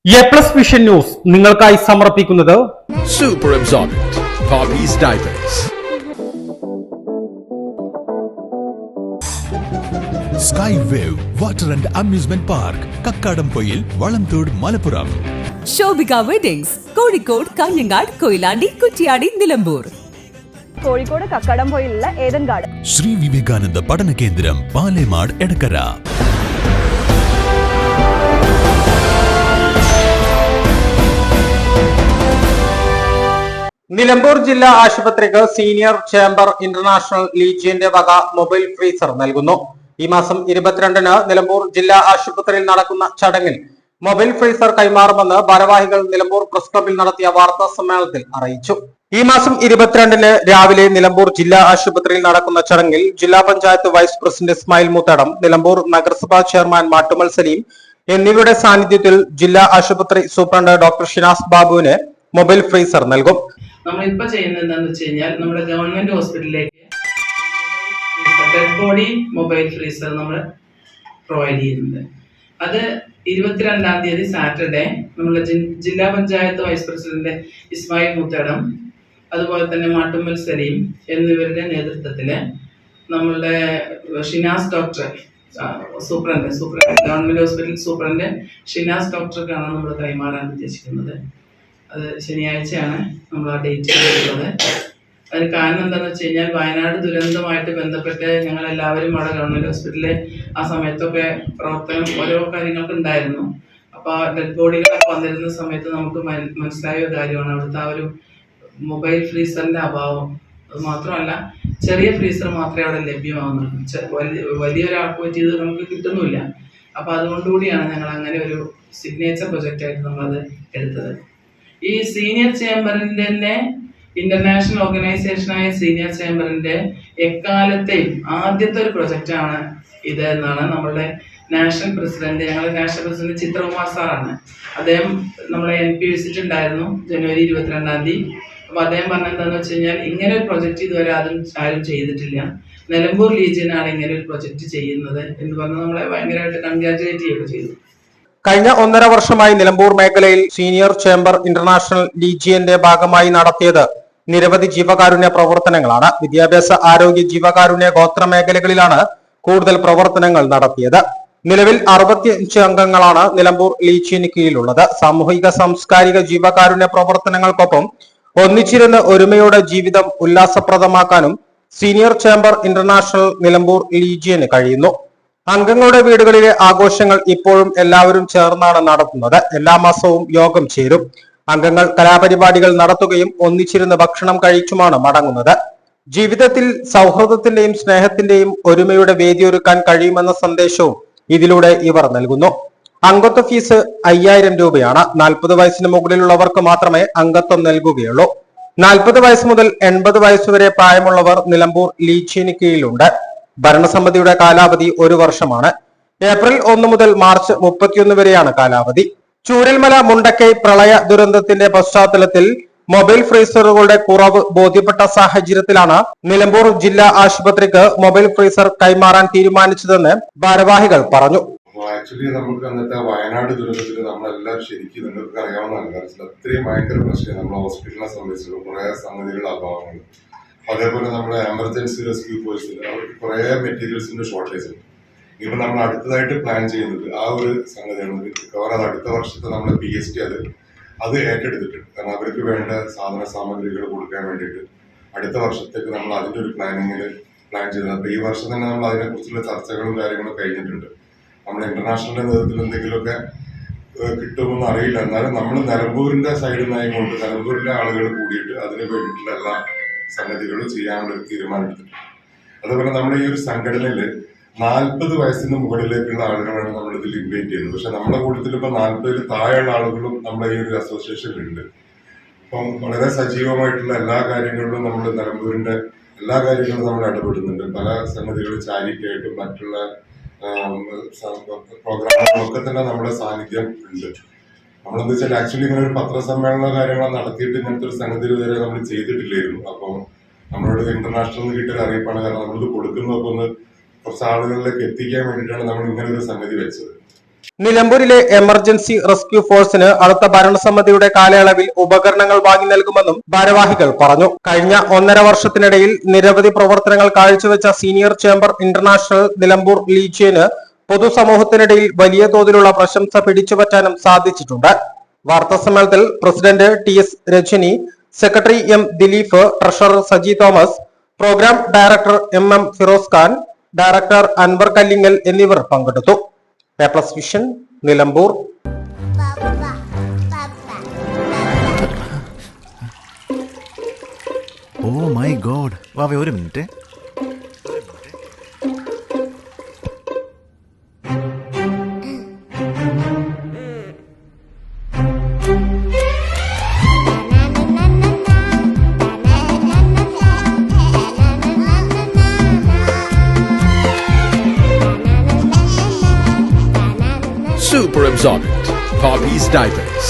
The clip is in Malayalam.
എ+ വിഷൻ ന്യൂസ് നിങ്ങൾക്കായി സമർപ്പിക്കുന്നത് Super Absorbent Poppy's Diapers. Sky Wave Water and Amusement Park, Kakkadampoyil, Valamthode, Malappuram. Shobhika weddings, Kozhikode, Kanhangad, Koyilandy, Kuttiady, Nilambur. Kozhikode കക്കാടംപൊയിലുള്ള ഏദൻ ഗാർഡൻ. ശ്രീ വിവേകാനന്ദ പഠന കേന്ദ്രം, പാലേമാട്, എടക്കര. നിലമ്പൂർ ജില്ലാ ആശുപത്രിക്ക് സീനിയർ ചേംബർ ഇന്റർനാഷണൽ ലീജിയന്റെ വക മൊബൈൽ ഫ്രീസർ നൽകുന്നു. ഈ മാസം 22-ന് നിലമ്പൂർ ജില്ലാ ആശുപത്രിയിൽ നടക്കുന്ന ചടങ്ങിൽ മൊബൈൽ ഫ്രീസർ കൈമാറുമെന്ന് ഭാരവാഹികൾ നിലമ്പൂർ പ്രസ് ക്ലബിൽ നടത്തിയ വാർത്താ സമ്മേളനത്തിൽ അറിയിച്ചു. ഈ മാസം 22-ന് രാവിലെ നിലമ്പൂർ ജില്ലാ ആശുപത്രിയിൽ നടക്കുന്ന ചടങ്ങിൽ ജില്ലാ പഞ്ചായത്ത് വൈസ് പ്രസിഡന്റ് ഇസ്മായിൽ മുത്തടം, നിലമ്പൂർ നഗരസഭാ ചെയർമാൻ മാട്ടുമൽ സലീം എന്നിവരുടെ സാന്നിധ്യത്തിൽ ജില്ലാ ആശുപത്രി സൂപ്രണ്ട് ഡോക്ടർ ഷിനാസ് ബാബുവിന് മൊബൈൽ ഫ്രീസർ നൽകും. നമ്മളിപ്പോൾ ചെയ്യുന്നത് എന്താണെന്ന് വെച്ച് കഴിഞ്ഞാൽ നമ്മുടെ ഗവൺമെന്റ് ഹോസ്പിറ്റലിലേക്ക് ഡെഡ് ബോഡി മൊബൈൽ ഫ്രീസർ നമ്മൾ പ്രൊവൈഡ് ചെയ്യുന്നുണ്ട്. അത് 22-ാം തീയതി സാറ്റർഡേ നമ്മുടെ ജില്ലാ പഞ്ചായത്ത് വൈസ് പ്രസിഡന്റ് ഇസ്മായിൽ മുത്തടം, അതുപോലെ തന്നെ മാട്ടുമ്മൽ സലീം എന്നിവരുടെ നേതൃത്വത്തിൽ നമ്മളുടെ Shinas doctor superintendent government hospital superintendent Shinas ഡോക്ടർക്കാണ് നമ്മൾ കൈമാറാൻ ഉദ്ദേശിക്കുന്നത്. അത് ശനിയാഴ്ചയാണ് നമ്മൾ ആ ഡേറ്റ് ഉള്ളത്. അതിന് കാരണം എന്താണെന്ന് വെച്ച് കഴിഞ്ഞാൽ വയനാട് ദുരന്തമായിട്ട് ബന്ധപ്പെട്ട് ഞങ്ങൾ എല്ലാവരും അവിടെ ഗവൺമെന്റ് ഹോസ്പിറ്റലിൽ ആ സമയത്തൊക്കെ പ്രവർത്തനം ഓരോ കാര്യങ്ങൾക്ക് ഉണ്ടായിരുന്നു. അപ്പോൾ ഡെഡ് ബോഡികളൊക്കെ വന്നിരുന്ന സമയത്ത് നമുക്ക് മനസ്സിലായ ഒരു കാര്യമാണ് അവിടുത്തെ ആ ഒരു മൊബൈൽ ഫ്രീസറിന്റെ അഭാവം. അത് മാത്രമല്ല, ചെറിയ ഫ്രീസർ മാത്രമേ അവിടെ ലഭ്യമാകുന്നുള്ളൂ. വലിയൊരാൾക്ക് പറ്റിയത് നമുക്ക് കിട്ടുന്നില്ല. അപ്പോൾ അതുകൊണ്ടുകൂടിയാണ് ഞങ്ങൾ അങ്ങനെ ഒരു സിഗ്നേച്ചർ പ്രൊജക്റ്റായിട്ട് നമ്മളത് എടുത്തത്. ഈ സീനിയർ ചേംബറിന്റെ തന്നെ ഇന്റർനാഷണൽ ഓർഗനൈസേഷനായ സീനിയർ ചേംബറിന്റെ എക്കാലത്തെയും ആദ്യത്തെ ഒരു പ്രൊജക്റ്റാണ് ഇത് എന്നാണ് നമ്മളുടെ നാഷണൽ പ്രസിഡന്റ്, ഞങ്ങളുടെ നാഷണൽ പ്രസിഡന്റ് ചിത്രകുമാർ സാറാണ്. അദ്ദേഹം നമ്മളെ NP വിസിറ്റ് ഉണ്ടായിരുന്നു ജനുവരി 22-ാം തീയതി. അപ്പൊ അദ്ദേഹം പറഞ്ഞെന്താന്ന് വെച്ച് കഴിഞ്ഞാൽ ഇങ്ങനെ ഒരു പ്രൊജക്റ്റ് ഇതുവരെ ആരും ചെയ്തിട്ടില്ല, നിലമ്പൂർ ലീജിയനാണ് ഇങ്ങനെ ഒരു പ്രൊജക്റ്റ് ചെയ്യുന്നത് എന്ന് പറഞ്ഞ് നമ്മളെ ഭയങ്കരമായിട്ട് കൺഗ്രാറ്റുലേറ്റ് ചെയ്യുകയൊക്കെ ചെയ്തു. കഴിഞ്ഞ 1.5 വർഷമായി നിലമ്പൂർ മേഖലയിൽ സീനിയർ ചേംബർ ഇന്റർനാഷണൽ ലീജിയന്റെ ഭാഗമായി നടത്തിയത് നിരവധി ജീവകാരുണ്യ പ്രവർത്തനങ്ങളാണ്. വിദ്യാഭ്യാസ, ആരോഗ്യ, ജീവകാരുണ്യ, ഗോത്ര മേഖലകളിലാണ് കൂടുതൽ പ്രവർത്തനങ്ങൾ നടത്തിയത്. നിലവിൽ 65 അംഗങ്ങളാണ് നിലമ്പൂർ ലീജിയന് കീഴിലുള്ളത്. സാമൂഹിക, സാംസ്കാരിക, ജീവകാരുണ്യ പ്രവർത്തനങ്ങൾക്കൊപ്പം ഒന്നിച്ചിരുന്ന് ഒരുമയോടെ ജീവിതം ഉല്ലാസപ്രദമാക്കാനും സീനിയർ ചേംബർ ഇന്റർനാഷണൽ നിലമ്പൂർ ലീജിയന് കഴിയുന്നു. അംഗങ്ങളുടെ വീടുകളിലെ ആഘോഷങ്ങൾ ഇപ്പോഴും എല്ലാവരും ചേർന്നാണ് നടത്തുന്നത്. എല്ലാ മാസവും യോഗം ചേരും. അംഗങ്ങൾ കലാപരിപാടികൾ നടത്തുകയും ഒന്നിച്ചിരുന്ന് ഭക്ഷണം കഴിച്ചുമാണ് മടങ്ങുന്നത്. ജീവിതത്തിൽ സൗഹൃദത്തിന്റെയും സ്നേഹത്തിന്റെയും ഒരുമയുടെ വേദിയൊരുക്കാൻ കഴിയുമെന്ന സന്ദേശവും ഇതിലൂടെ ഇവർ നൽകുന്നു. അംഗത്വ ഫീസ് 5000 രൂപയാണ്. 40 വയസ്സിന് മുകളിലുള്ളവർക്ക് മാത്രമേ അംഗത്വം നൽകുകയുള്ളൂ. 40 വയസ്സ് മുതൽ 80 വയസ്സുവരെ പ്രായമുള്ളവർ നിലമ്പൂർ ലീജിയന് കീഴിലുണ്ട്. ഭരണസമിതിയുടെ കാലാവധി 1 വർഷമാണ്. ഏപ്രിൽ 1 മുതൽ മാർച്ച് 31 വരെയാണ് കാലാവധി. ചൂരൽമല മുണ്ടക്കൈ പ്രളയ ദുരന്തത്തിന്റെ പശ്ചാത്തലത്തിൽ മൊബൈൽ ഫ്രീസറുകളുടെ കുറവ് ബോധ്യപ്പെട്ട സാഹചര്യത്തിലാണ് നിലമ്പൂർ ജില്ലാ ആശുപത്രിക്ക് മൊബൈൽ ഫ്രീസർ കൈമാറാൻ തീരുമാനിച്ചതെന്ന് ഭാരവാഹികൾ പറഞ്ഞു. ആക്ച്വലി നമുക്ക് അന്നത്തെ വയനാട് ദുരന്തത്തിൽ നമ്മളെല്ലാവരും ശരിക്കും നിങ്ങൾക്ക് അറിയാവുന്നതാണ്. കാരണം അത്രയും ഭയങ്കര പ്രശ്നം നമ്മുടെ ഹോസ്പിറ്റലിനെ സംബന്ധിച്ചുള്ള കുറെ സംഗതികളുടെ അഭാവങ്ങൾ, അതേപോലെ നമ്മുടെ എമർജൻസി റെസ്ക്യൂ ഫോഴ്സിൽ അവർക്ക് കുറെ മെറ്റീരിയൽസിന്റെ ഷോർട്ടേജ് ഉണ്ട്. ഇപ്പൊ നമ്മൾ അടുത്തതായിട്ട് പ്ലാൻ ചെയ്യുന്നത് ആ ഒരു സംഗതിയാണ്. മിക്കവാറും അടുത്ത വർഷത്തെ നമ്മുടെ PST അത് ഏറ്റെടുത്തിട്ടുണ്ട്. കാരണം അവർക്ക് വേണ്ട സാധന സാമഗ്രികൾ കൊടുക്കാൻ വേണ്ടിയിട്ട് അടുത്ത വർഷത്തേക്ക് നമ്മൾ അതിന്റെ ഒരു പ്ലാൻ ചെയ്തത്. അപ്പൊ ഈ വർഷം തന്നെ നമ്മൾ അതിനെക്കുറിച്ചുള്ള ചർച്ചകളും കാര്യങ്ങളും കഴിഞ്ഞിട്ടുണ്ട്. നമ്മുടെ ഇന്റർനാഷണലിന്റെ നേതൃത്വത്തിൽ എന്തെങ്കിലുമൊക്കെ കിട്ടുമെന്ന് അറിയില്ല. എന്നാലും നമ്മൾ നിലമ്പൂരിന്റെ സൈഡിൽ നിന്നായിക്കൊണ്ട് നിലമ്പൂരിലെ ആളുകൾ കൂടിയിട്ട് അതിന് വേണ്ടിയിട്ടുള്ള എല്ലാ സംഗതികളും ചെയ്യാനുള്ള ഒരു തീരുമാനം എടുത്തിട്ടുണ്ട്. അതുപോലെ നമ്മുടെ ഈ ഒരു സംഘടനയില് 40 വയസ്സിന് മുകളിലേക്കുള്ള ആളുകളാണ് നമ്മൾ ഇതിൽ ഇൻവൈറ്റ് ചെയ്യുന്നത്. പക്ഷെ നമ്മുടെ കൂട്ടത്തിൽ ഇപ്പൊ 40-ൽ താഴെയുള്ള ആളുകളും നമ്മുടെ ഈ ഒരു അസോസിയേഷനിലുണ്ട്. അപ്പം വളരെ സജീവമായിട്ടുള്ള എല്ലാ കാര്യങ്ങളിലും നമ്മൾ നിലമ്പൂരിന്റെ എല്ലാ കാര്യങ്ങളും നമ്മൾ ഇടപെടുന്നുണ്ട്. പല സംഗതികളും ചാരിറ്റി ആയിട്ടും മറ്റുള്ള പ്രോഗ്രാമുകളൊക്കെ തന്നെ നമ്മുടെ സാന്നിധ്യം ഉണ്ട്. നമ്മളെന്താ വെച്ചാൽ ആക്ച്വലി ഇങ്ങനെ ഒരു പത്രസമ്മേളന കാര്യങ്ങൾ നടത്തിയിട്ട് ഇങ്ങനത്തെ ഒരു സംഗതി വരെ നമ്മൾ ചെയ്തിട്ടില്ലായിരുന്നു. അപ്പോൾ നമ്മളോട് ഇന്റർനാഷണൽ കിട്ടിയ അറിയിപ്പാണ്. കാരണം നമ്മളിത് കൊടുക്കുന്നതൊക്കെ ഒന്ന് കുറച്ച് ആളുകളിലേക്ക് എത്തിക്കാൻ വേണ്ടിയിട്ടാണ് നമ്മൾ ഇങ്ങനെ ഒരു സംഗതി വെച്ചത്. നിലമ്പൂരിലെ എമർജൻസി റെസ്ക്യൂ ഫോഴ്സിന് അടുത്ത ഭരണസമിതിയുടെ കാലയളവിൽ ഉപകരണങ്ങൾ വാങ്ങി നൽകുമെന്നും ഭാരവാഹികൾ പറഞ്ഞു. കഴിഞ്ഞ 1.5 വർഷത്തിനിടയിൽ നിരവധി പ്രവർത്തനങ്ങൾ കാഴ്ചവെച്ച സീനിയർ ചേംബർ ഇന്റർനാഷണൽ നിലമ്പൂർ ലീജിയന് പൊതുസമൂഹത്തിനിടയിൽ വലിയ തോതിലുള്ള പ്രശംസ പിടിച്ചുപറ്റാനും സാധിച്ചിട്ടുണ്ട്. വാർത്താസമ്മേളനത്തിൽ president TS Rajani, secretary M Dileep, treasurer Saji Thomas, programme director MM Firoz Khan, director Anwar Kallingal എന്നിവർ പങ്കെടുത്തു. പേപ്ലസ് vision, Nilambur. Oh my God, വാവേ ഒരു minute. Super absorbent. Poppy's diapers.